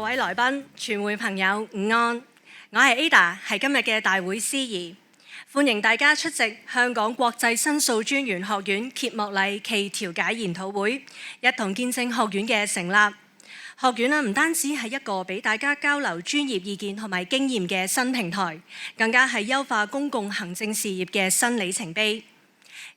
位來賓、傳媒朋友午安，我係 Ada， 係今日嘅大會司儀，歡迎大家出席香港國際申訴專員學院揭幕禮暨調解研討會，一同見證學院嘅成立。學院唔單止係一個俾大家交流專業意見同埋經驗嘅新平台，更加係優化公共行政事業嘅新里程碑。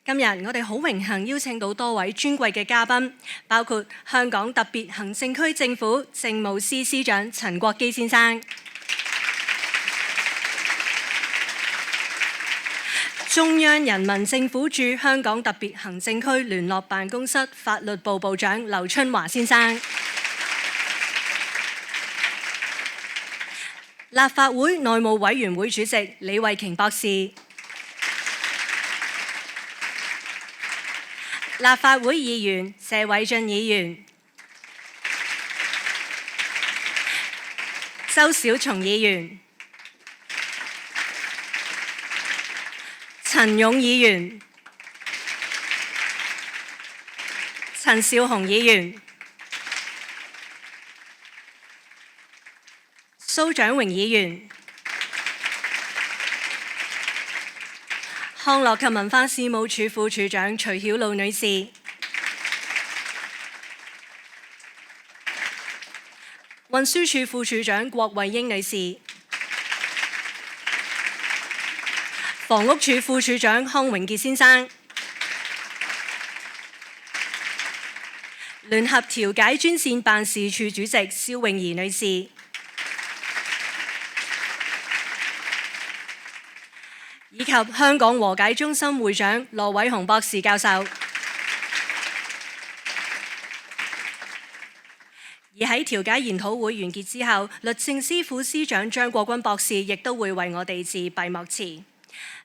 今日我哋好榮幸邀請到多位尊貴嘅嘉賓，包括香港特別行政區政府政務司司長陳國基先生、中央人民政府駐香港特別行政區聯絡辦公室法律部部長劉春華先生、立法會內務委員會主席李慧瓊博士、立法會議員謝偉俊議員、周小松議員、陳勇議員、陳紹雄議員、蘇蔣榮議員、康樂及文化事務署副署長徐曉露女士、運輸署副署長郭慧英女士、房屋署副署長康永傑先生、聯合調解專線辦事處主席蕭穎儀女士，以及香港和解中心會長羅偉雄博士教授。而喺調解研討會完結之後，律政司副司長張國鈞博士亦都會為我哋致閉幕詞。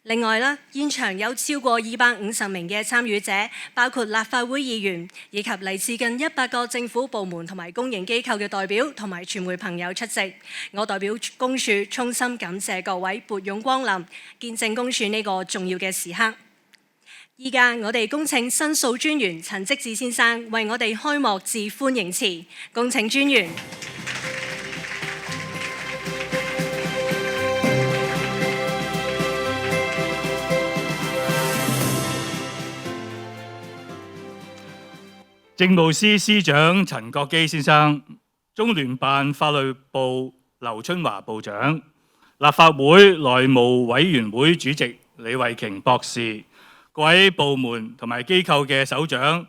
另外現場有超過250名嘅參與者，包括立法會議員以及嚟自近100個政府部門同埋公營機構嘅代表同埋傳媒朋友出席。我代表公署衷心感謝各位撥冗光臨，見證公署呢個重要嘅時刻。依家我哋恭請申訴專員陳積志先生為我哋開幕致歡迎詞，恭請專員。政務司司長陳國基先生、中聯辦法律部劉春華部長、立法會內務委員會主席李慧瓊博士、各位部門同埋機構嘅首長、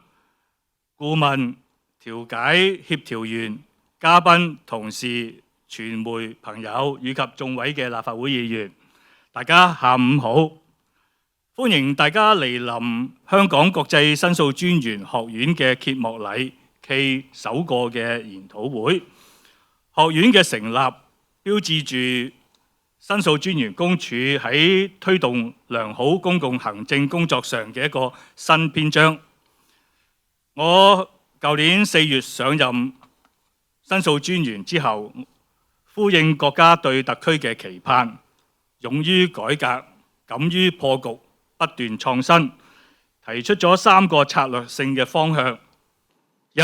顧問、調解協調員、嘉賓、同事、傳媒朋友以及眾位嘅立法會議員，大家下午好。歡迎大家嚟臨香港國際申訴專員學院嘅揭幕禮暨首個嘅研討會。學院嘅成立標誌住申訴專員公署喺推動良好公共行政工作上嘅一個新篇章。我舊年4月上任申訴專員之後，呼應國家對特區嘅期盼，勇於改革，敢於破局，不斷創新，提出咗3個策略性嘅方向：一、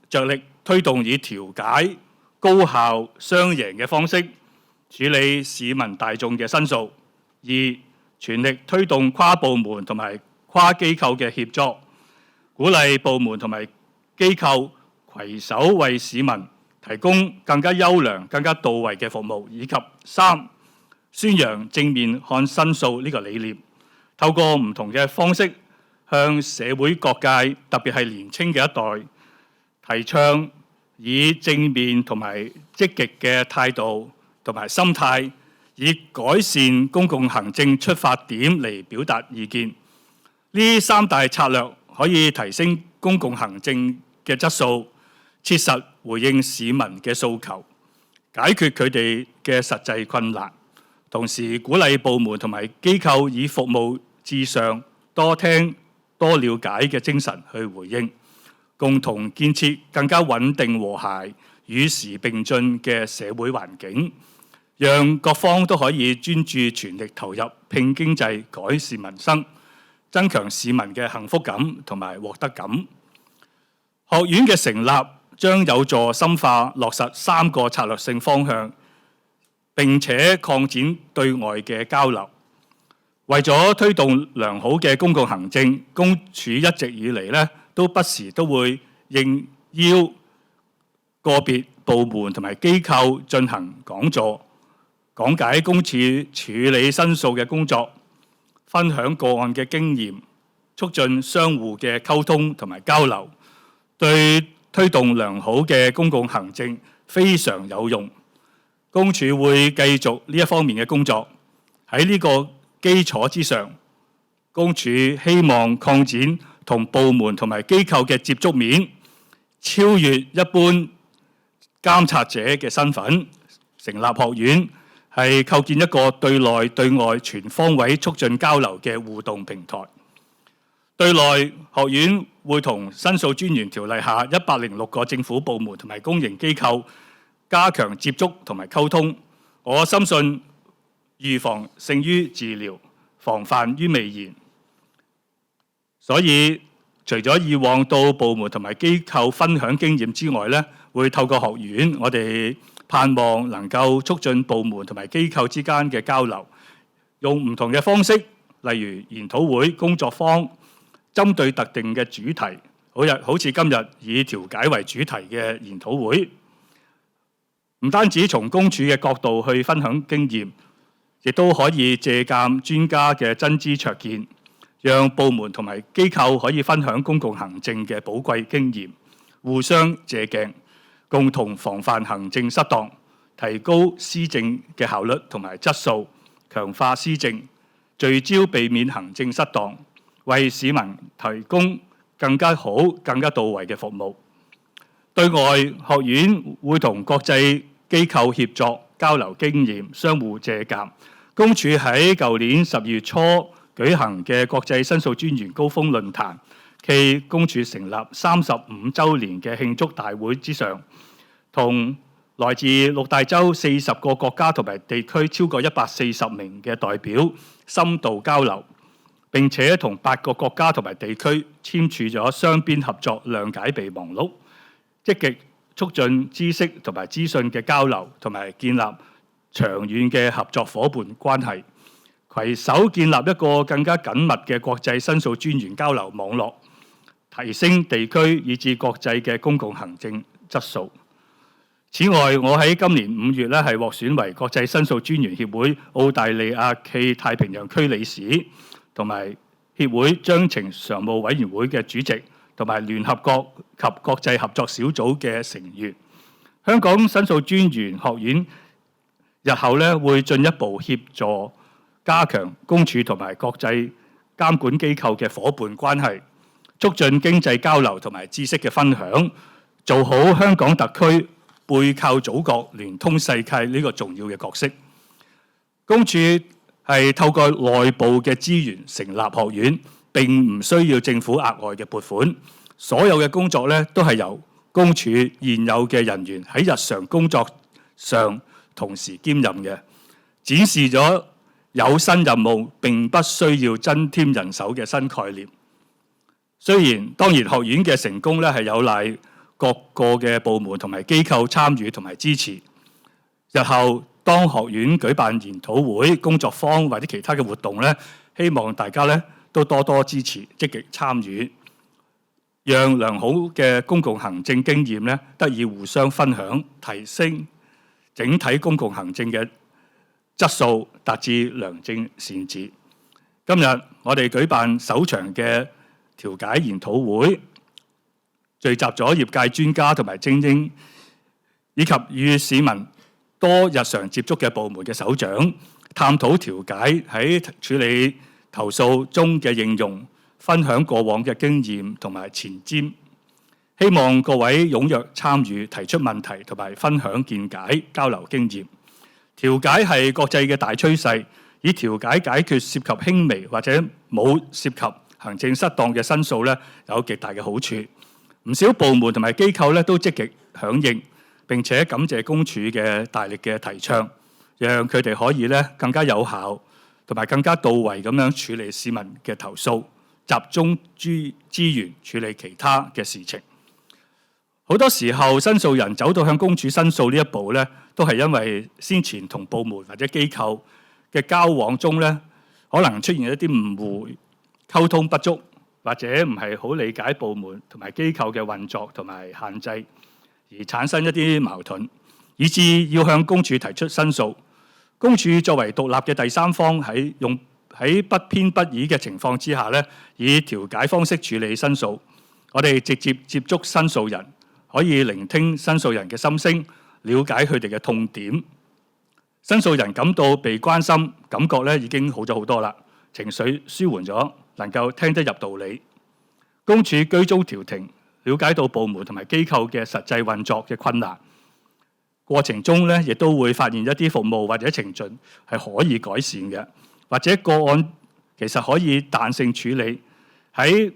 着力推動以調解高效雙贏嘅方式處理市民大眾嘅申訴；二、全力推動跨部門同埋跨機構嘅協作，鼓勵部門同埋機構攜手為市民提供更加優良、更加到位嘅服務；以及3、宣揚正面看申訴呢個理念。透過唔同嘅方式，向社會各界，特別係年青嘅一代，提倡以正面同埋積極嘅態度同埋心態，以改善公共行政出發點嚟表達意見。呢3大策略可以提升公共行政嘅質素，切實回應市民嘅訴求，解決佢哋嘅實際困難，同時鼓勵部門同埋機構以服務至上、多聽多了解嘅精神去回應，共同建設更加穩定和諧、與時並進嘅社會環境，讓各方都可以專注全力投入拼經濟、改善民生，增強市民嘅幸福感同埋獲得感。學院嘅成立將有助深化落實3個策略性方向，並且擴展對外嘅交流。為咗推動良好嘅公共行政，公署一直以嚟咧都不時都會應邀個別部門同埋機構進行講座，講解公署處理申訴嘅工作，分享個案嘅經驗，促進相互嘅溝通同埋交流，對推動良好嘅公共行政非常有用。公署會繼續呢一方面嘅工作。喺呢個基礎之上，公署希望擴展同部門同埋機構嘅接觸面，超越一般監察者嘅身份，成立學院係構建一個對內對外全方位促進交流嘅互動平台。對內學院會同申訴專員條例下106個政府部門同埋公營機構加強接觸同埋溝通。我深信預防勝於治療，防範於未然。所以除咗以往到部門同埋機構分享經驗之外咧，會透過學院，我哋盼望能夠促進部門同埋機構之間嘅交流，用唔同嘅方式，例如研討會、工作坊，針對特定嘅主題，好似今日以調解為主題嘅研討會，唔單止從公署嘅角度去分享經驗，亦都可以借鑑專家嘅真知灼見，讓部門同埋機構可以分享公共行政嘅寶貴經驗，互相借鏡，共同防範行政失當，提高施政嘅效率同埋質素，強化施政，聚焦避免行政失當，為市民提供更加好、更加到位嘅服務。對外學院會同國際機構協作交流經驗，相互借鑑。公署喺舊年12月初舉行嘅國際申訴專員高峰論壇暨公署成立35週年嘅慶祝大會之上，同來自6大洲40個國家同埋地區超過140名嘅代表深度交流，並且同8個國家同埋地區簽署咗雙邊合作諒解備忘錄，積極促進知識同埋資訊嘅交流，同埋建立長遠嘅合作伙伴關係，攜手建立一個更加緊密嘅國際申訴專員交流網絡，提升地區以至國際嘅公共行政質素。此外，我喺今年5月係獲選為國際申訴專員協會澳大利亞暨太平洋區理事，同埋協會章程常務委員會嘅主席，同埋聯合國及國際合作小組嘅成員。香港申訴專員學院日後會進一步協助加強公署同埋國際監管機構嘅伙伴關係，促進經濟交流同埋知識嘅分享，做好香港特區背靠祖國、聯通世界呢個重要嘅角色。公署係透過內部嘅資源成立學院，並唔需要政府額外嘅撥款。所有嘅工作都係由公署現有嘅人員喺日常工作上同時兼任嘅，展示咗有新任務並不需要增添人手嘅新概念。當然學院嘅成功係有賴各個嘅部門同埋機構參與同埋支持。日後當學院舉辦研討會、工作坊或者其他嘅活動希望大家都多多支持，積極參與，讓良好嘅公共行政經驗得以互相分享，提升整體公共行政嘅質素，達至良政善治。今日我哋舉辦首場嘅調解研討會，聚集咗業界專家同埋精英，以及與市民多日常接觸嘅部門嘅首長，探討調解喺處理投訴中嘅應用，分享過往嘅經驗同埋前瞻。希望各位踴躍參與，提出問題同埋分享見解，交流經驗。調解係國際嘅大趨勢，以調解解決涉及輕微或者冇涉及行政失當嘅申訴有極大嘅好處。唔少部門同埋機構都積極響應，並且感謝公署嘅大力嘅提倡，讓佢哋可以更加有效同埋更加到位咁樣處理市民嘅投訴，集中資源處理其他嘅事情。好多時候，申訴人走到向公署申訴呢一步咧，都係因為先前同部門或者機構嘅交往中咧，可能出現一啲誤會、溝通不足，或者唔係好理解部門同埋機構嘅運作同埋限制，而產生一啲矛盾，以致要向公署提出申訴。公署作為獨立嘅第三方，喺不偏不倚嘅情況之下咧，以調解方式處理申訴。我哋直接接觸申訴人，可以聆聽申訴人嘅心聲，了解佢哋嘅痛點。申訴人感到被關心，感覺咧已經好咗好多啦，情緒舒緩咗，能夠聽得入道理。公署居中調停，了解到部門同埋機構嘅實際運作嘅困難。過程中咧，亦都會發現一啲服務或者程序係可以改善嘅，或者個案其實可以彈性處理。喺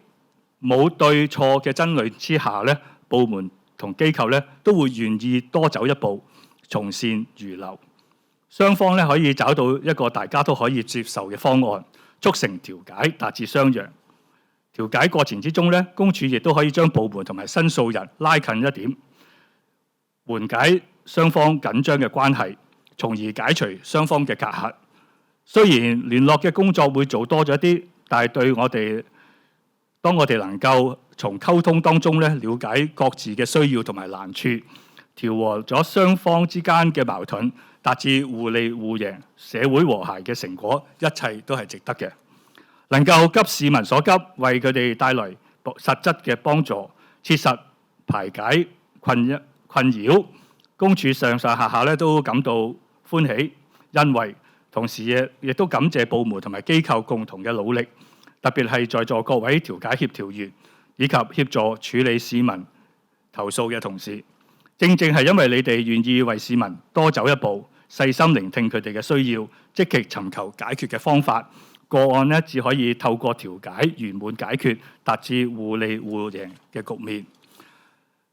冇對錯嘅爭論之下咧，部門同機構咧都會願意多走一步，從善如流。雙方咧可以找到一個大家都可以接受嘅方案，促成調解，達至雙贏。調解過程之中咧，公署亦都可以將部門同埋申訴人拉近一點，緩解雙方緊張嘅關係，從而解除雙方嘅隔閡。雖然聯絡嘅工作會做多咗一啲，但係對當我哋能夠從溝通當中咧了解各自嘅需要同埋難處，調和咗雙方之間嘅矛盾，達至互利互贏、社會和諧嘅成果，一切都係值得嘅。能夠急市民所急，為佢哋帶來實質嘅幫助，切實排解困擾，公署上上下下咧都感到歡喜欣慰，同時亦都感謝部門同埋機構共同嘅努力，特別係在座各位調解協調員以及協助處理市民投訴嘅同事。正正係因為你哋願意為市民多走一步，細心聆聽佢哋嘅需要，積極尋求解決嘅方法，個案咧只可以透過調解圓滿解決，達至互利互贏嘅局面。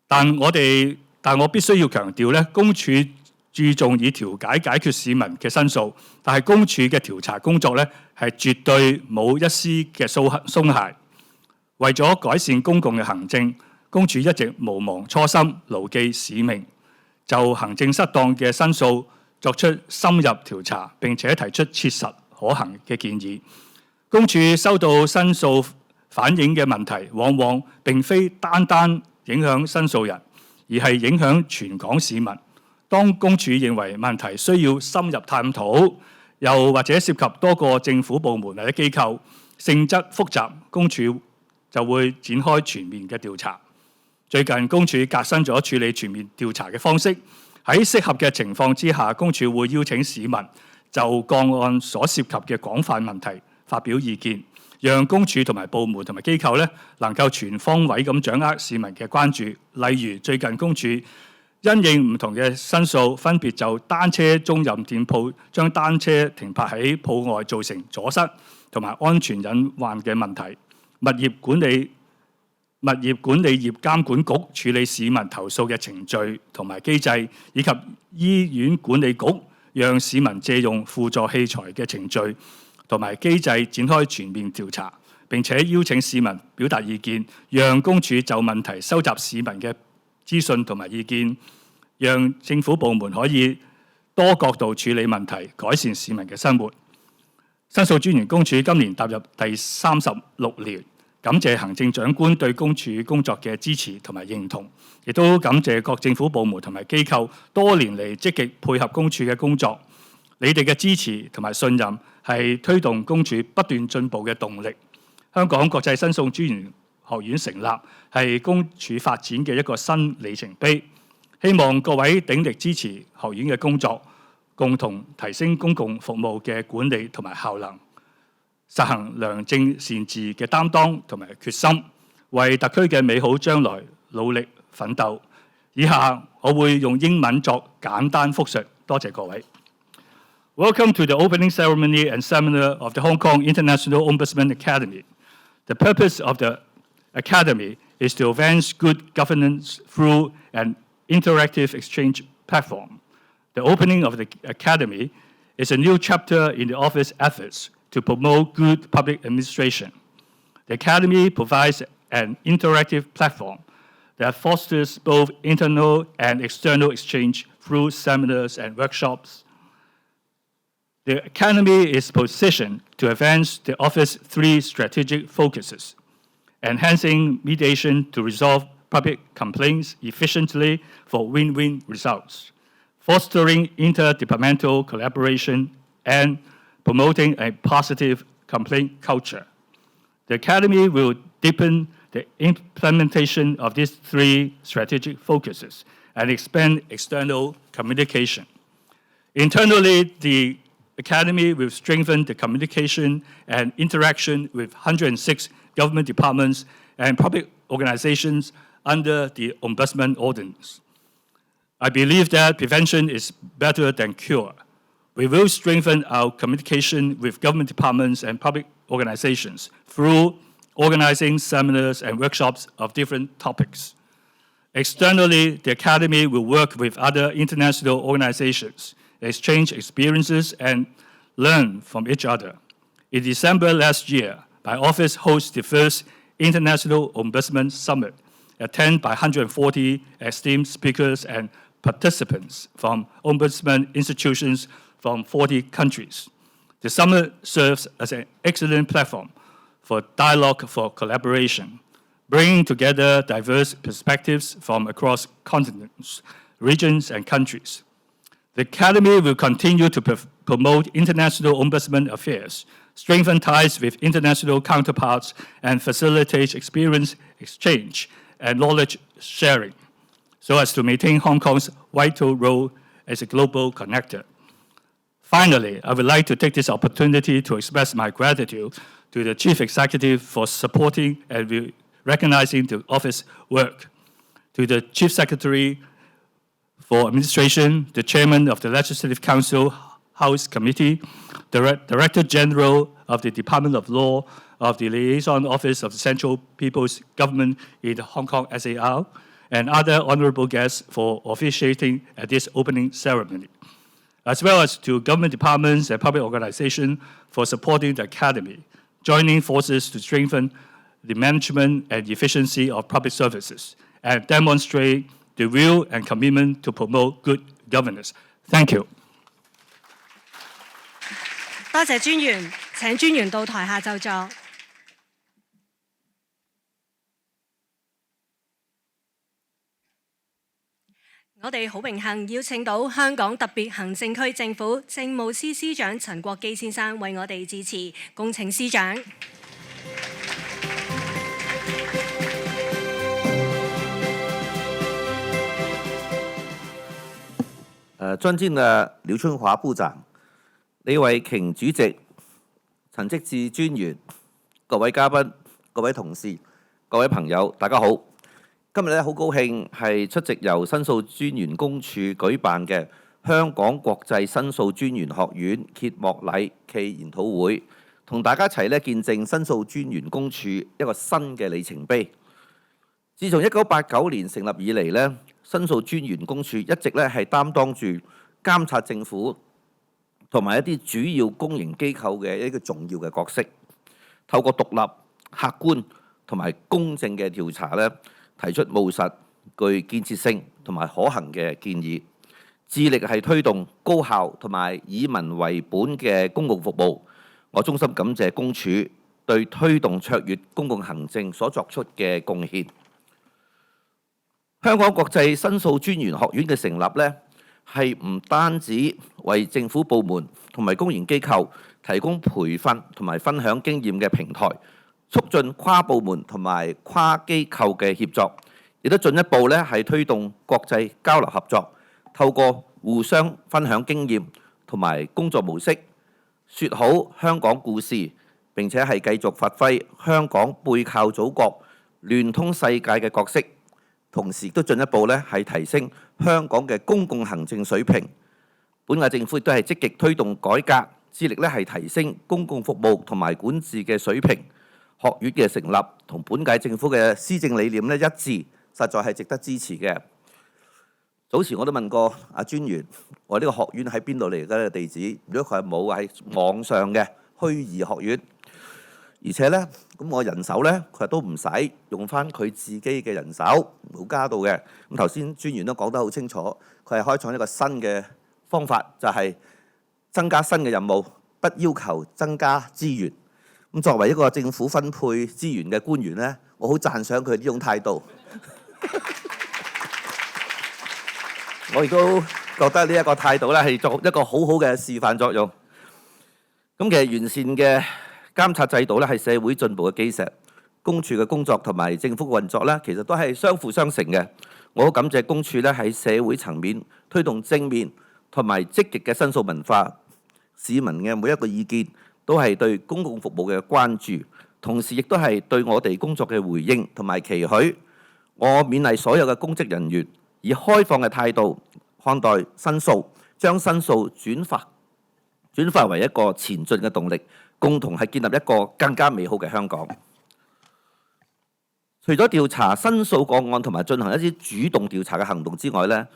但我必須要強調咧，公署注重以調解解決市民嘅申訴，但係公署嘅調查工作咧係絕對冇一絲嘅鬆懈。為咗改善公共嘅行政，公署一直無忘初心，牢記使命，就行政失當嘅申訴作出深入調查，並且提出切實可行嘅建議。公署收到申訴反映嘅問題，往往並非單單影響申訴人，而係影響全港市民。當公署認為問題需要深入探討，又或者涉及多個政府部門或者機構，性質複雜，公署就會展開全面嘅調查。最近公署革新咗處理全面調查嘅方式，喺適合嘅情況之下，公署會邀請市民就個案所涉及嘅廣泛問題發表意見，讓公署同埋部門同埋機構能夠全方位咁掌握市民嘅關注。例如最近公署因應唔同嘅申訴，分別就單車租賃店鋪將單車停泊喺鋪外造成阻塞同埋安全隱患嘅問題，物業管理業監管局處理市民投訴嘅程序同埋機制，以及醫院管理局讓市民借用輔助器材嘅程序同埋機制展開全面調查，並且邀請市民表達意見，讓公署就問題收集市民嘅資訊同埋意見，讓政府部門可以多角度處理問題，改善市民嘅生活。申訴專員公署今年踏入第36年，感謝行政長官對公署工作嘅支持同埋認同，亦都感謝各政府部門同埋機構多年嚟積極配合公署嘅工作。你哋嘅支持同埋信任係推動公署不斷進步嘅動力。香港國際申訴專員學院成立係公署發展嘅一個新里程碑，希望各位鼎力支持學院嘅工作，共同提升公共服務嘅管理同埋效能，實行良政善治嘅擔當同埋決心，為特區嘅美好將來努力奮鬥。以下我會用英文作簡單複述，多謝各位。Welcome to the opening ceremony and seminar of the Hong Kong International Ombudsman Academy. The purpose of the Academy is to advance good governance through an interactive exchange platform. The opening of the Academy is a new chapter in the office's efforts to promote good public administration. The Academy provides an interactive platform that fosters both internal and external exchange through seminars and workshops. The Academy is positioned to advance the office's 3 strategic focuses: enhancing mediation to resolve public complaints efficiently for win-win results, fostering interdepartmental collaboration, and promoting a positive complaint culture. The Academy will deepen the implementation of these 3 strategic focuses and expand external communication. Internally, the Academy will strengthen the communication and interaction with 106 government departments and public organizations under the Ombudsman Ordinance. I believe that prevention is better than cure. We will strengthen our communication with government departments and public organizations through organizing seminars and workshops of different topics. Externally, the Academy will work with other international organizations, exchange experiences, and learn from each other. In December last year, my office hosted the first International Ombudsman Summit, attended by 140 esteemed speakers and participants from ombudsman institutions from 40 countries. The summit serves as an excellent platform for dialogue for collaboration, bringing together diverse perspectives from across continents, regions, and countries. The Academy will continue to promote international ombudsman affairs, strengthen ties with international counterparts, and facilitate experience exchange and knowledge sharing, so as to maintain Hong Kong's vital role as a global connector. Finally, I would like to take this opportunity to express my gratitude to the Chief Executive for supporting and recognizing the office work, to the Chief Secretary for Administration, the Chairman of the Legislative Council House Committee, the Director General of the Department of Law of the Liaison Office of the Central People's Government in the Hong Kong SAR, and other honorable guests for officiating at this opening ceremony, as well as to government departments and public organizations for supporting the Academy, joining forces to strengthen the management and efficiency of public services and demonstrate the will and commitment to promote good governance. Thank you. 多謝專員，請專員到台下就座。我哋好榮幸邀請到香港特別行政區政府政務司司長陳國基先生為我哋致辭，恭請司長。尊敬的劉春華部長、李慧瓊主席、陳積志專員、各位嘉賓、各位同事、各位朋友，大家好。今日咧好高興係出席由申訴專員公署舉辦嘅香港國際申訴專員學院揭幕禮暨研討會，同大家一齊咧見證申訴專員公署一個新嘅里程碑。自從1989年成立以嚟咧，申訴專員公署一直咧係擔當住監察政府同埋一啲主要公營機構嘅一個重要嘅角色，透過獨立、客觀同埋公正嘅調查咧，提出務實、具建設性同埋可行嘅建議，致力係推動高效同埋以民為本嘅公共服務。我衷心感謝公署對推動卓越公共行政所作出嘅貢獻。香港國際申訴專員學院嘅成立呢，係唔單止為政府部門同埋公營機構提供培訓同埋分享經驗嘅平台，促進跨部門同埋跨機構嘅協作，亦都進一步呢係推動國際交流合作，透過互相分享經驗同埋工作模式，説好香港故事，並且係繼續發揮香港背靠祖國、聯通世界嘅角色。同時都進一步咧係提升香港嘅公共行政水平。本屆政府亦都係積極推動改革，致力咧係提升公共服務同埋管治嘅水平。學院嘅成立同本屆政府嘅施政理念咧一致，實在係值得支持嘅。早前我都問過阿專員，我呢個學院喺邊度嚟嘅地址？如果佢係冇，係網上嘅虛擬學院。而且呢，咁我人手呢，佢都唔使用翻佢自己嘅人手，冇加到嘅。咁頭先專員都講得好清楚，佢係開創一個新嘅方法，就係增加新嘅任務，不要求增加資源。咁作為一個政府分配資源嘅官員呢，我好讚賞佢呢種態度。我亦都覺得呢一個態度咧係作一個好好嘅示範作用。咁其實完善嘅監察制度咧係社會進步嘅基石。公署嘅工作同埋政府嘅運作咧，其實都係相輔相成嘅。我好感謝公署咧喺社會層面推動正面同埋積極嘅申訴文化，市民嘅每一個意見都係對公共服務嘅關注，同時亦都係對我哋工作嘅回應同埋期許。我勉勵所有嘅公職人員以開放嘅態度看待申訴，將申訴轉化為一個前進嘅動力，共同係建立一個更加美好嘅香港。除咗調查申訴個案同埋進行一啲主動調查嘅行動之外呢，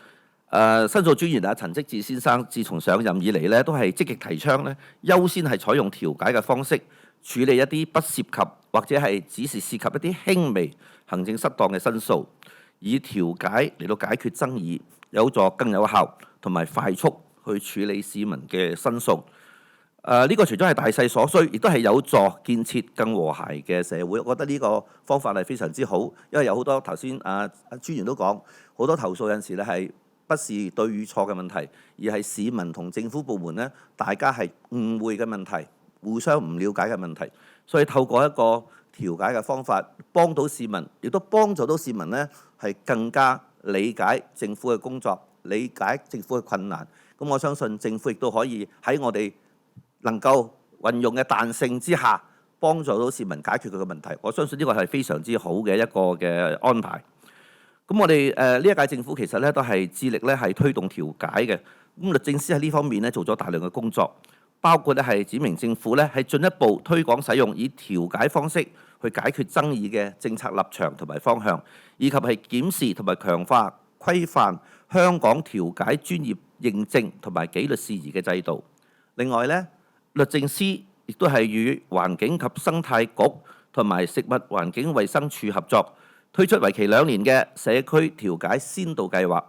申訴專員陳積志先生自從上任以嚟呢，都係積極提倡呢優先係採用調解嘅方式處理一啲不涉及或者係只是涉及一啲輕微行政失當嘅申訴，以調解嚟到解決爭議，有助更有效同埋快速去處理市民嘅申訴。呢個除咗係大勢所需，亦都係有助建設更和諧嘅社會。我覺得呢個方法係非常之好，因為有好多頭先專員都講，好多投訴有陣時咧係不是對與錯嘅問題，而係市民同政府部門咧大家係誤會嘅問題，互相唔了解嘅問題。所以透過一個調解嘅方法，幫到市民，亦都幫助到市民咧係更加理解政府嘅工作，理解政府嘅困難。咁我相信政府亦都可以喺我哋能夠運用嘅彈性之下，幫助到市民解決佢嘅問題。我相信呢個係非常之好嘅一個嘅安排。咁我哋呢一屆政府其實咧都係致力咧係推動調解嘅。咁律政司喺呢方面咧做咗大量嘅工作，包括咧係指明政府咧係進一步推廣使用以調解方式去解決爭議嘅政策立場同埋方向，以及係檢視同埋強化規範香港調解專業認證同埋紀律事宜嘅制度。另外咧，律政司亦都係與環境及生態局同埋食物環境衛生署合作，推出為期2年嘅社區調解先導計劃，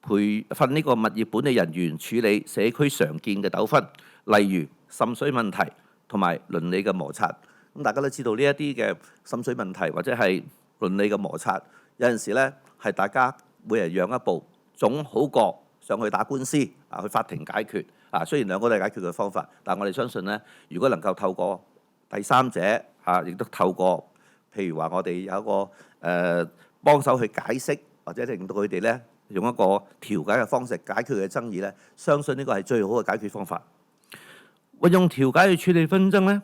培訓呢個物業管理人員處理社區常見嘅糾紛，例如滲水問題同埋鄰里嘅摩擦。咁大家都知道呢一啲嘅滲水問題或者係鄰里嘅摩擦，有陣時咧係大家每人讓一步，總好過上去打官司去法庭解決。雖然兩個都係解決嘅方法，但我哋相信咧，如果能夠透過第三者亦都透過譬如話我哋有一個幫手去解釋，或者令到佢哋咧用一個調解嘅方式解決佢嘅爭議咧，相信呢個係最好嘅解決方法。運用調解去處理紛爭咧，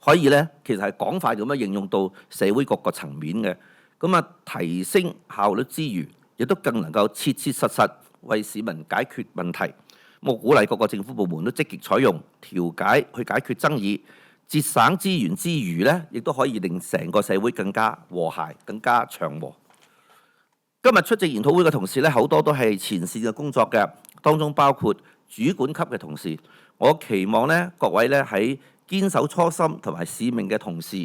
可以咧其實係廣泛咁樣應用到社會各個層面嘅，咁提升效率之餘，亦都更能夠切切實實為市民解決問題。我鼓勵各個政府部門都積極採用調解去解決爭議，節省資源之餘咧，亦都可以令成個社會更加和諧、更加祥和。今日出席研討會嘅同事咧，好多都係前線嘅工作嘅，當中包括主管級嘅同事。我期望咧各位咧喺堅守初心同埋使命嘅同事，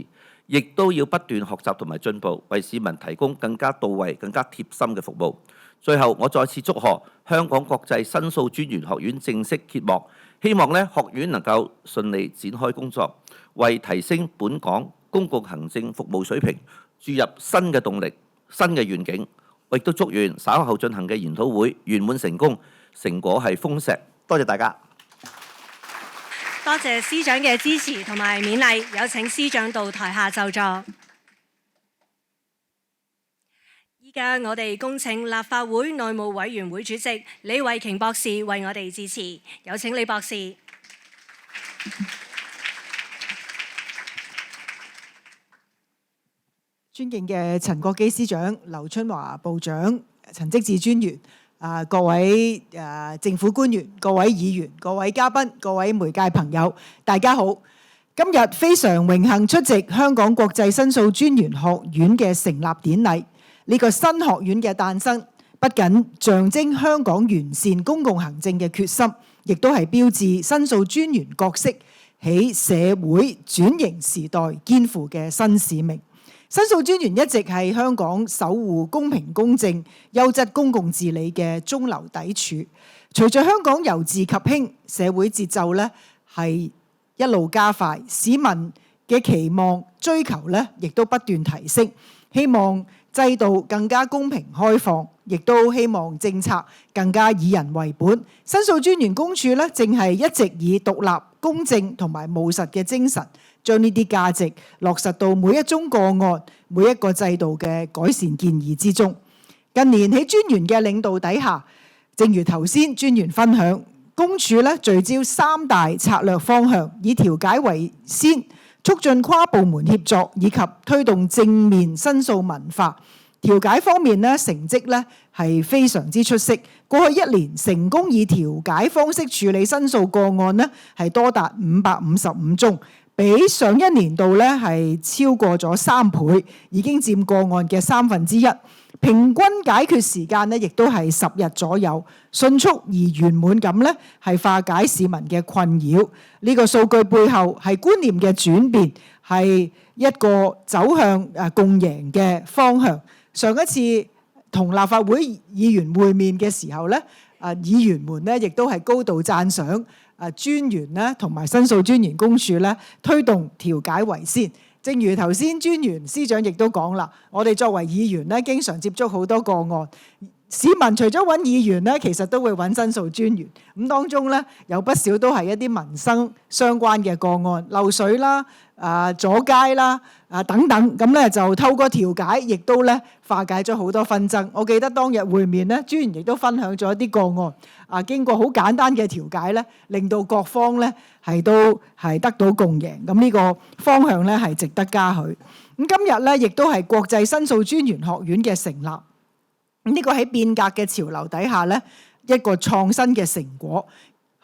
亦都要不斷學習同埋進步，為市民提供更加到位、更加貼心嘅服務。最後，我再次祝賀香港國際申訴專員學院正式揭幕，希望咧學院能夠順利展開工作，為提升本港公共行政服務水平注入新嘅動力、新嘅願景。我亦都祝願稍後進行嘅研討會圓滿成功，成果係豐碩。多謝大家。多謝司長嘅支持同埋勉勵，有請司長到台下就座。依家我哋恭請立法會內務委員會主席李慧瓊博士為我哋致辭，有請李博士。尊敬嘅陳國基司長、劉春華部長、陳積志專員、各位政府官員、各位議員、各位嘉賓、各位媒介朋友，大家好！今日非常榮幸出席香港國際申訴專員學院嘅成立典禮。呢個新學院嘅誕生，不僅象徵香港完善公共行政嘅決心，亦都係標誌申訴專員角色喺社會轉型時代肩負嘅新使命。申訴專員一直係香港守護公平公正、優質公共治理嘅中流砥柱。隨着香港由治及興，社會節奏咧係一路加快，市民嘅期望追求咧亦都不斷提升，希望制度更加公平開放，亦都希望政策更加以人為本。申訴專員公署咧正係一直以獨立、公正同埋務實嘅精神，將呢啲價值落實到每一宗個案、每一個制度嘅改善建議之中。近年喺專員嘅領導底下，正如頭先專員分享，公署咧聚焦3大策略方向，以調解為先，促進跨部門協作以及推動正面申訴文化。調解方面咧成績咧係非常之出色，過去1年成功以調解方式處理申訴個案咧係多達555宗，比上一年度咧係超過咗3倍，已經佔個案嘅1/3。平均解決時間咧亦都係10日左右，迅速而圓滿咁咧係化解市民嘅困擾。呢個數據背後係觀念嘅轉變，係一個走向共贏嘅方向。上一次同立法會議員會面嘅時候咧，議員們咧亦都係高度讚賞專員咧同埋申訴專員公署咧推動調解為先。正如頭先專員司長亦都講啦，我哋作為議員咧，經常接觸好多個案，市民除咗揾議員咧，其實都會揾申訴專員。咁當中咧有不少都係一啲民生相關嘅個案，漏水啦、阻街啦、等等，咁咧就透過調解，亦都咧化解咗好多紛爭。我記得當日會面咧，專員亦都分享咗一啲個案，經過好簡單嘅調解咧，令到各方咧都係得到共贏。咁呢個方向咧係值得嘉許。咁今日咧亦都係國際申訴專員學院嘅成立。呢個喺變革嘅潮流底下咧，一個創新嘅成果。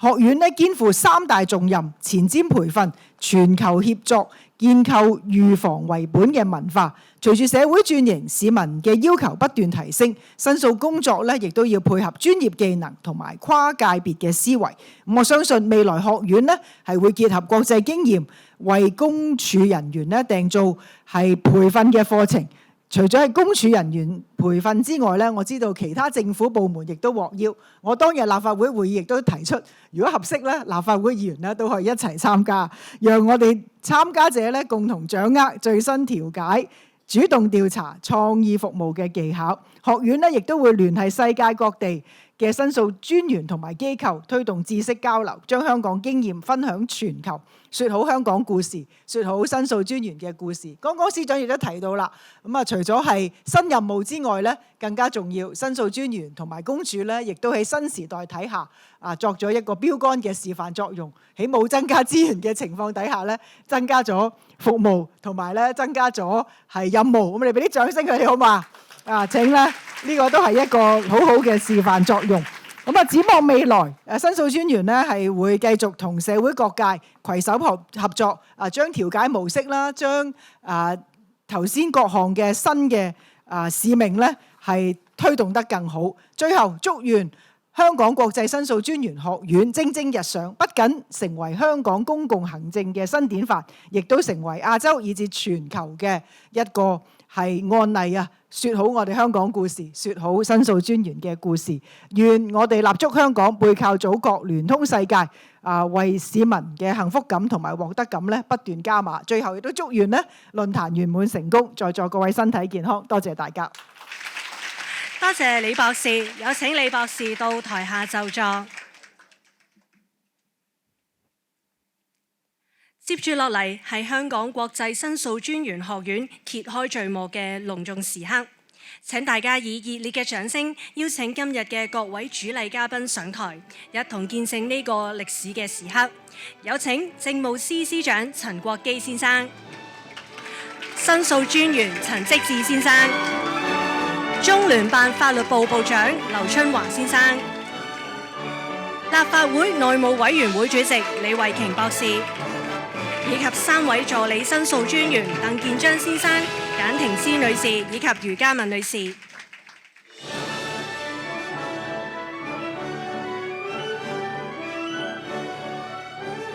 學院咧肩負3大重任：前瞻培訓、全球協作、建構預防為本嘅文化。隨住社會轉型，市民嘅要求不斷提升，申訴工作咧亦都要配合專業技能同埋跨界別嘅思維。我相信未來學院咧係會結合國際經驗，為公署人員咧訂造係培訓嘅課程。除咗係公署人員培訓之外咧，我知道其他政府部門亦都獲邀。我當日立法會會議亦都提出，如果合適咧，立法會議員咧都可以一齊參加，讓我哋參加者咧共同掌握最新調解、主動調查、創意服務嘅技巧。學院咧亦都會聯繫世界各地嘅申訴專員同埋機構，推動知識交流，將香港經驗分享全球，説好香港故事，説好申訴專員嘅故事。剛剛司長亦都提到啦，除咗係新任務之外咧，更加重要，申訴專員同埋公署咧，亦都喺新時代睇下作咗一個標杆嘅示範作用。喺冇增加資源嘅情況底下咧，增加咗服務同埋咧增加咗係任務。我哋俾啲掌聲佢哋好嘛？請咧，呢個都係一個好好嘅示範作用。展望未來，申訴專員咧係會繼續同社會各界攜手合作，將調解模式啦，將頭先各項嘅新嘅使命咧係推動得更好。最後祝願香港國際申訴專員學院蒸蒸日上，不僅成為香港公共行政嘅新典範，亦都成為亞洲以至全球嘅一個係案例啊！説好我哋香港故事，説好申訴專員嘅故事。願我哋立足香港，背靠祖國，聯通世界，為市民嘅幸福感同埋獲得感咧不斷加碼。最後亦都祝願咧論壇圓滿成功，在座各位身體健康。多謝大家。多謝李博士，有請李博士到台下就座。接住落嚟係香港國際申訴專員學院揭開序幕嘅隆重時刻，請大家以熱烈嘅掌聲邀請今日嘅各位主禮嘉賓上台，一同見證呢個歷史嘅時刻。有請政務司司長陳國基先生、申訴專員陳積志先生、中聯辦法律部部長劉春華先生、立法會內務委員會主席李慧瓊博士，以及3位助理申訴專員鄧建章先生、簡婷詩女士以及余嘉敏女士。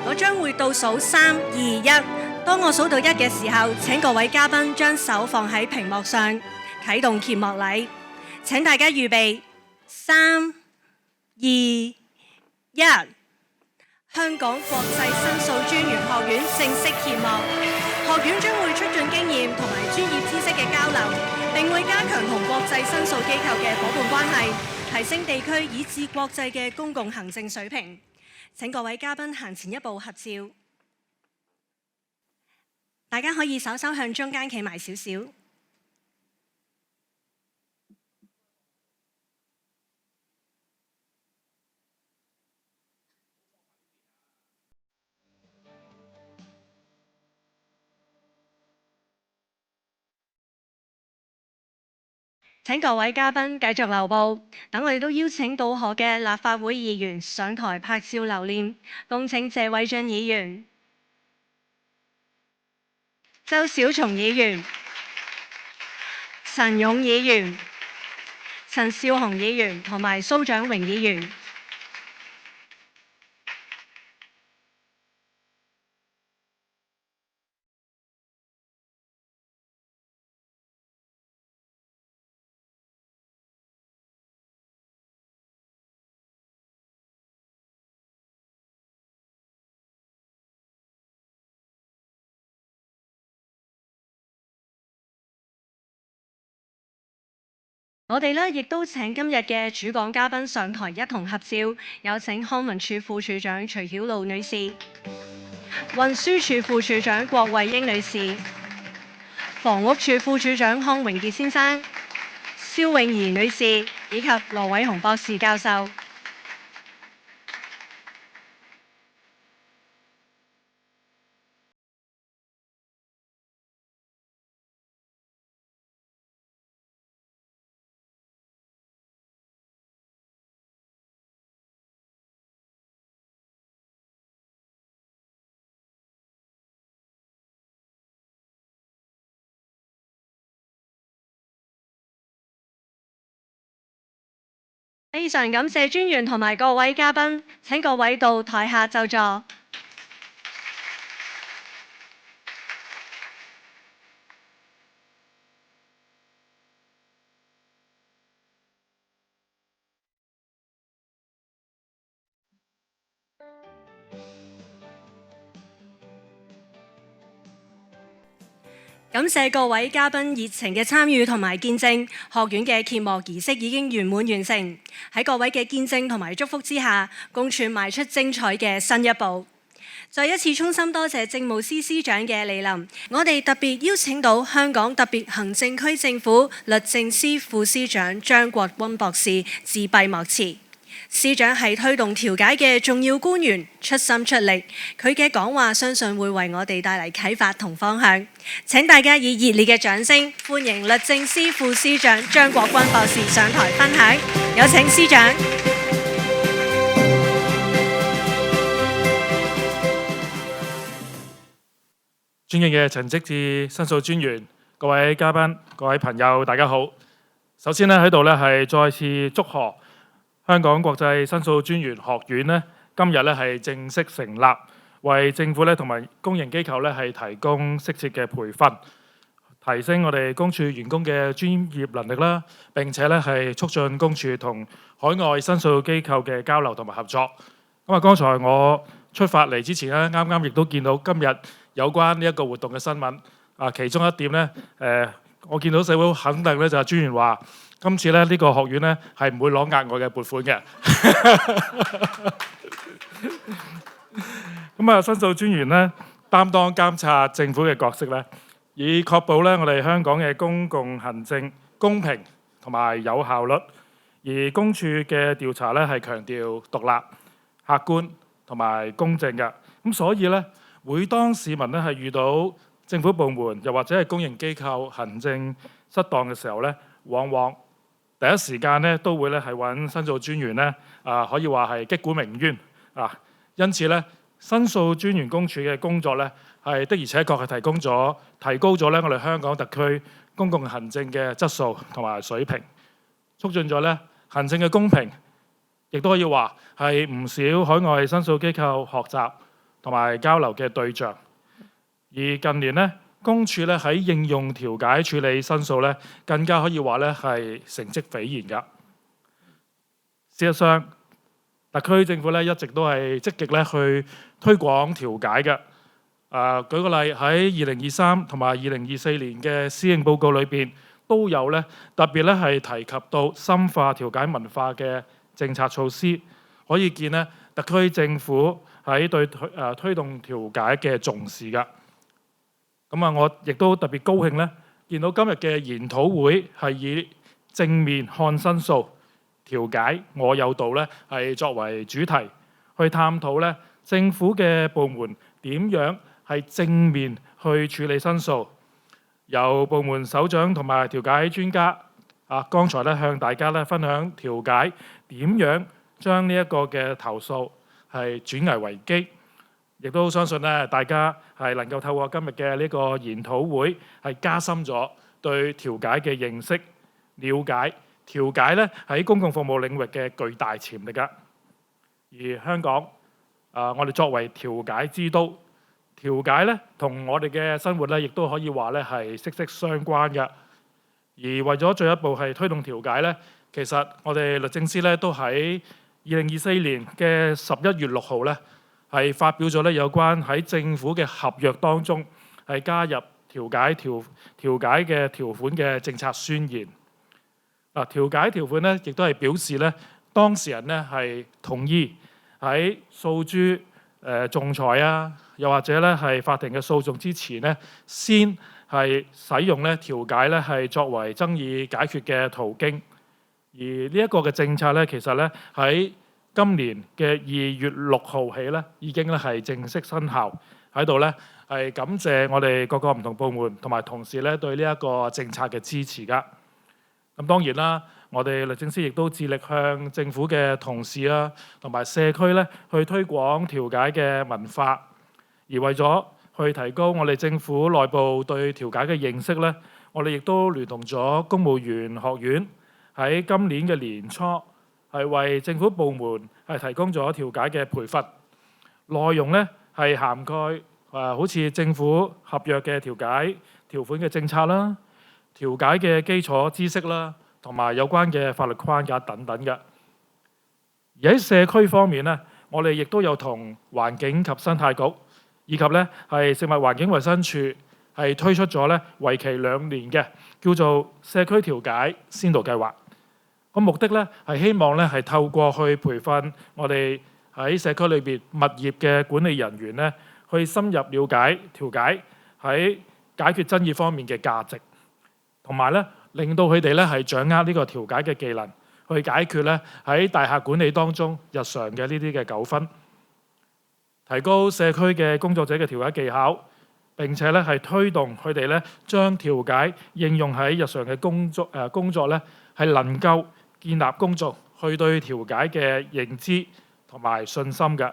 攞我將會倒數3、2、1。當我數到1嘅時候，請各位嘉賓將手放喺屏幕上，啟動揭幕禮。請大家預備3、2、1。香港國際申訴專員學院正式揭幕。學院將會促進經驗同埋專業知識嘅交流，並會加強同國際申訴機構嘅夥伴關係，提升地區以至國際嘅公共行政水平。請各位嘉賓行前一步合照。大家可以稍稍向中間企埋少少。請各位嘉賓繼續留步，等我哋都邀請到學嘅立法會議員上台拍照留念。恭請謝偉俊議員、周小松議員、陳勇議員、陳紹雄議員同埋蘇長榮議員。我哋呢亦都請今日嘅主講嘉賓上台一同合照，有請康文署副署長徐曉露女士、運輸署副署長郭慧英女士、房屋署副署長康榮傑先生、蕭永儀女士以及羅偉雄博士教授。非常感謝專員同埋各位嘉賓，請各位到台下就座。感謝各位嘉賓熱情嘅參與同埋見證，學院嘅揭幕儀式已經圓滿完成。喺各位嘅見證同埋祝福之下，公署邁出精彩嘅新一步。再一次衷心多謝政務司司長嘅蒞臨，我哋特別邀請到香港特別行政區政府律政司副司長張國鈞博士致閉幕詞。司長係推動調解嘅重要官員，出心出力，佢嘅講話相信會為我哋帶嚟啟發同方向。請大家以熱烈嘅掌聲歡迎律政司副司長張國鈞博士上台分享。有請司長。尊敬嘅陳積志申訴專員、各位嘉賓、各位朋友，大家好。首先咧喺度咧係再次祝賀香港國際申訴專員學院咧，今日咧係正式成立，為政府咧同埋公營機構咧係提供適切嘅培訓，提升我哋公署員工嘅專業能力啦，並且咧係促進公署同海外申訴機構嘅交流同埋合作。咁啊，剛才我出發嚟之前咧，啱啱亦都見到今日有關呢一個活動嘅新聞。啊，其中一點咧，我見到社會好肯定咧，就係專員話今次咧呢個學院咧係唔會攞額外嘅撥款嘅。咁啊，申訴專員咧擔當監察政府嘅角色咧，以確保咧我哋香港嘅公共行政公平同埋有效率。而公署嘅調查咧係強調獨立、客觀同埋公正嘅。咁所以咧，每當市民咧係遇到政府部門又或者係公營機構行政失當嘅時候咧，往往第一時間咧都會咧係揾申訴專員咧可以話係擊鼓鳴冤啊。因此咧，申訴專員公署嘅工作咧係的而且確係提高咗咧我哋香港特區公共行政嘅質素同埋水平，促進咗咧行政嘅公平，亦都可以話係唔少海外申訴機構學習同埋交流嘅對象。而近年呢，公署咧喺應用調解處理申訴咧，更加可以話咧係成績斐然㗎。事實上，特區政府咧一直都係積極咧去推廣調解嘅。舉個例，喺2023同埋2024年嘅施政報告裏邊都有咧特別咧係提及到深化調解文化嘅政策措施，可以見咧特區政府喺對推動調解嘅重視㗎。咁我亦都特別高興咧，見到今日嘅研討會係以正面看申訴、調解我有道咧係作為主題，去探討咧政府嘅部門點樣係正面去處理申訴。由部門首長同埋調解專家剛才咧向大家咧分享調解點樣將呢一個嘅投訴係轉危為機，亦都相信咧大家係能夠透過今日嘅呢個研討會係加深咗對調解嘅認識、了解調解咧喺公共服務領域嘅巨大潛力㗎。而香港我哋作為調解之都，調解咧同我哋嘅生活咧，亦都可以話咧係息息相關嘅。而為咗進一步係推動調解咧，其實我哋律政司咧都喺2024年嘅11月6號咧係發表咗咧有關喺政府嘅合約當中係加入調解嘅條款嘅政策宣言。調解條款咧亦都係表示咧當事人咧係同意喺訴諸仲裁又或者咧係法庭嘅訴訟之前咧，先係使用咧調解咧係作為爭議解決嘅途徑。而呢一個嘅政策咧，其實咧喺今年嘅2月6號起咧，已經咧係正式生效。喺度咧係感謝我哋各個唔同部門同埋同事咧對呢一個政策嘅支持㗎。咁當然啦，我哋律政司亦都致力向政府嘅同事同埋社區咧去推廣調解嘅文化。而為咗去提高我哋政府內部對調解嘅認識咧，我哋亦都聯同咗公務員學院喺今年嘅年初係為政府部門係提供咗調解嘅培訓，內容咧係涵蓋好似政府合約嘅調解條款嘅政策啦、調解嘅基礎知識啦，同埋有關嘅法律框架等等嘅。而喺社區方面咧，我哋亦都有同環境及生態局以及咧係食物環境衞生署係推出咗咧為期2年嘅叫做社區調解先導計劃。個目的咧係希望咧係透過去培訓我哋喺社區裏邊物業嘅管理人員咧，去深入了解調解喺解決爭議方面嘅價值，同埋咧令到佢哋咧係掌握呢個調解嘅技能，去解決咧喺大廈管理當中日常嘅呢啲嘅糾紛，提高社區嘅工作者嘅調解技巧，並且咧係推動佢哋咧將調解應用喺日常嘅工作咧係能夠建立公眾去對調解嘅認知同埋信心嘅，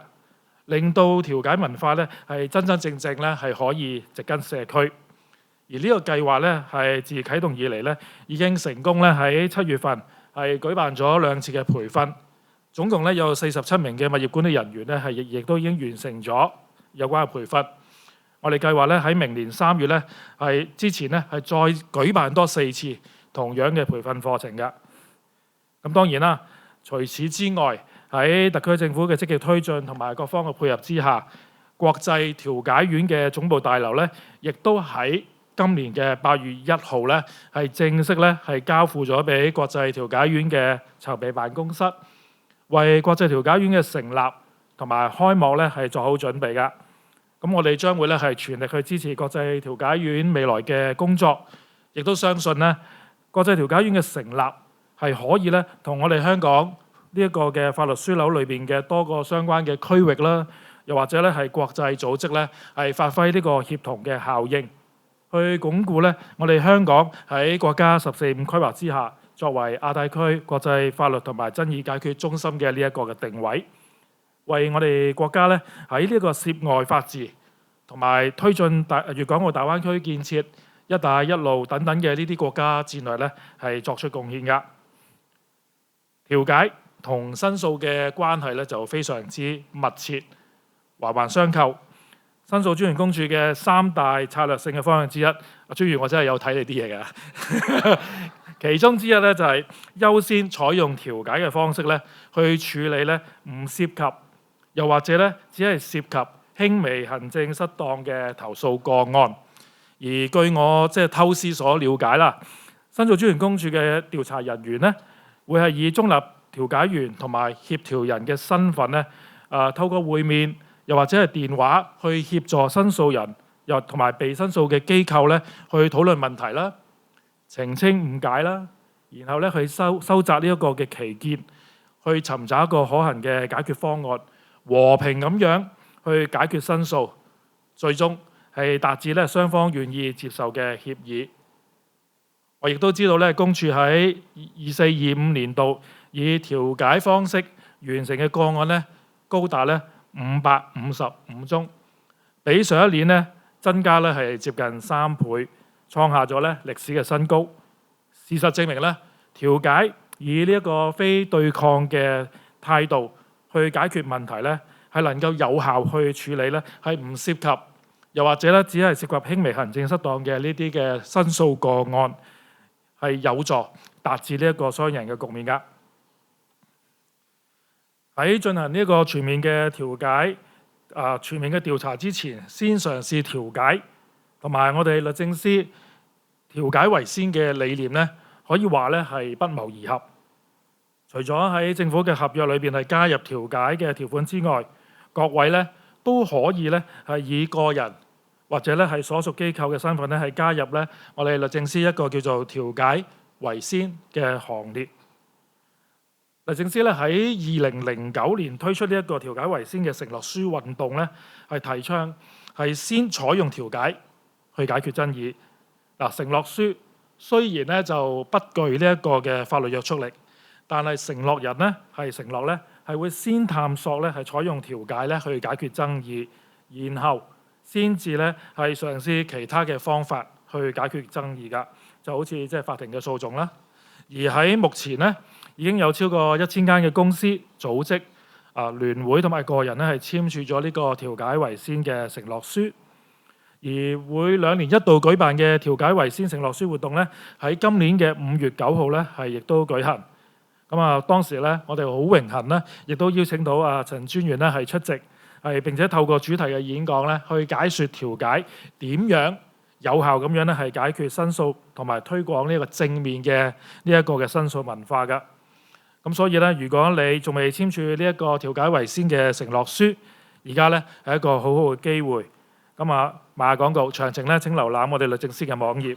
令到調解文化咧係真真正正咧係可以植根社區。而呢個計劃咧係自啟動以嚟咧已經成功咧喺7月份係舉辦咗2次嘅培訓，總共咧有47名嘅物業管理人員咧係亦都已經完成咗有關嘅培訓。我哋計劃咧喺明年3月咧係之前咧係再舉辦多4次同樣嘅培訓課程嘅。咁當然啦，除此之外，喺特區政府嘅積極推進同埋各方嘅配合之下，國際調解院嘅總部大樓咧，亦都喺今年嘅8月1號咧，係正式咧係交付咗俾國際調解院嘅籌備辦公室，為國際調解院嘅成立同埋開幕咧係做好準備㗎。咁我哋將會咧係全力去支持國際調解院未來嘅工作，亦都相信咧國際調解院嘅成立係可以咧同我哋香港呢一個嘅法律樞紐裏邊嘅多個相關嘅區域啦，又或者咧係國際組織咧係發揮呢個協同嘅效應，去鞏固咧我哋香港喺國家14.5規劃之下作為亞太區國際法律同埋爭議解決中心嘅呢一個嘅定位，為我哋國家咧喺呢個涉外法治同埋推進粵港澳大灣區建設、一帶一路等等嘅呢啲國家戰略咧係作出貢獻㗎。調解同申訴嘅關係咧就非常之密切，環環相扣。申訴專員公署嘅3大策略性嘅方向之一，專員我真係有睇你啲嘢㗎。其中之一咧就係優先採用調解嘅方式咧，去處理咧唔涉及，又或者咧只係涉及輕微行政失當嘅投訴個案。而據我偷師所了解啦，申訴專員公署嘅調查人員咧，會係以中立調解員同埋協調人嘅身份咧，透過會面，又或者係電話去協助申訴人，又同埋被申訴嘅機構咧，去討論問題啦、澄清誤解啦，然後咧去收集呢一個嘅歧見，去尋找一個可行嘅解決方案，和平咁樣去解決申訴，最終係達至咧雙方願意接受嘅協議。我亦都知道咧，公署喺24-25年度以調解方式完成嘅個案咧，高達咧555宗，比上一年咧增加咧係接近3倍，創下咗咧歷史嘅新高。事實證明咧，調解以呢一個非對抗嘅態度去解決問題咧，係能夠有效去處理咧，係唔涉及，又或者咧只係涉及輕微行政失當嘅呢啲嘅申訴個案，係有助達至呢一個雙贏嘅局面㗎。喺進行呢一個全面嘅調解、全面嘅調查之前，先嘗試調解，同埋我哋律政司調解為先嘅理念咧，可以話咧係不謀而合。除咗喺政府嘅合約裏邊係加入調解嘅條款之外，各位咧都可以咧係以個人或者咧係所屬機構嘅身份咧係加入咧我哋律政司一個叫做調解為先嘅行列。律政司咧喺2009年推出呢一個調解為先嘅承諾書運動咧，係提倡係先採用調解去解決爭議。承諾書雖然咧就不具呢一個嘅法律約束力，但係承諾人咧係承諾咧係會先探索咧係採用調解咧去解決爭議，然後先至咧係嘗試其他嘅方法去解決爭議㗎。就好似法庭嘅訴訟啦。而喺目前咧，已經有超過1000間嘅公司、組織、聯會同埋個人咧係簽署咗呢個調解為先嘅承諾書。而會2年1度舉辦嘅調解為先承諾書活動咧，喺今年嘅5月9號咧係亦都舉行。當時咧，我哋好榮幸咧，亦都邀請到陳專員咧係出席，並且透過主題嘅演講咧，去解説調解點樣有效咁樣咧係解決申訴同埋推廣呢個正面嘅呢一個嘅申訴文化㗎。咁所以咧，如果你仲未簽署呢一個調解為先嘅承諾書，而家咧係一個好好嘅機會。賣下廣告，詳情咧請瀏覽我哋律政司嘅網頁。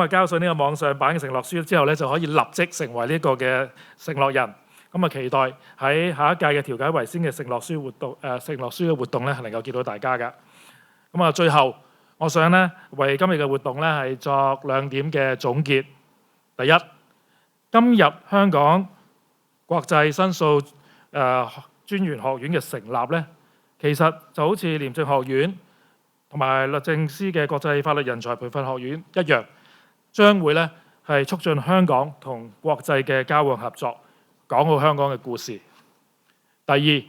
交上呢個網上版嘅承諾書之後咧，就可以立即成為呢個嘅承諾人。期待喺下一屆嘅調解為先嘅承諾書活動，承諾書嘅活動咧係能夠見到大家㗎。最後我想咧為今日嘅活動咧係作2點嘅總結。第一，今日香港國際申訴專員學院嘅成立咧，其實就好似廉政學院同埋律政司嘅國際法律人才培訓學院一樣，將會咧係促進香港同國際嘅交往合作，講好香港嘅故事。第二，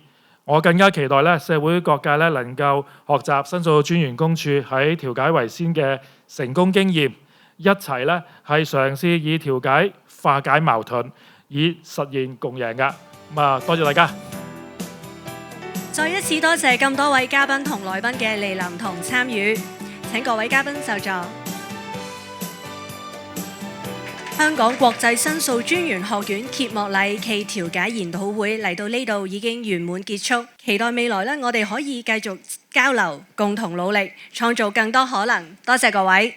我更加期待咧社會各界咧能夠學習申訴專員公署喺調解為先嘅成功經驗，一齊咧係嘗試以調解化解矛盾，以實現共贏㗎。多謝大家。再一次多謝咁多位嘉賓同來賓嘅蒞臨同參與，請各位嘉賓就座。香港國際申訴專員學院揭幕禮暨調解研討會嚟到呢度已經圓滿結束，期待未來我哋可以繼續交流，共同努力，創造更多可能。多謝各位。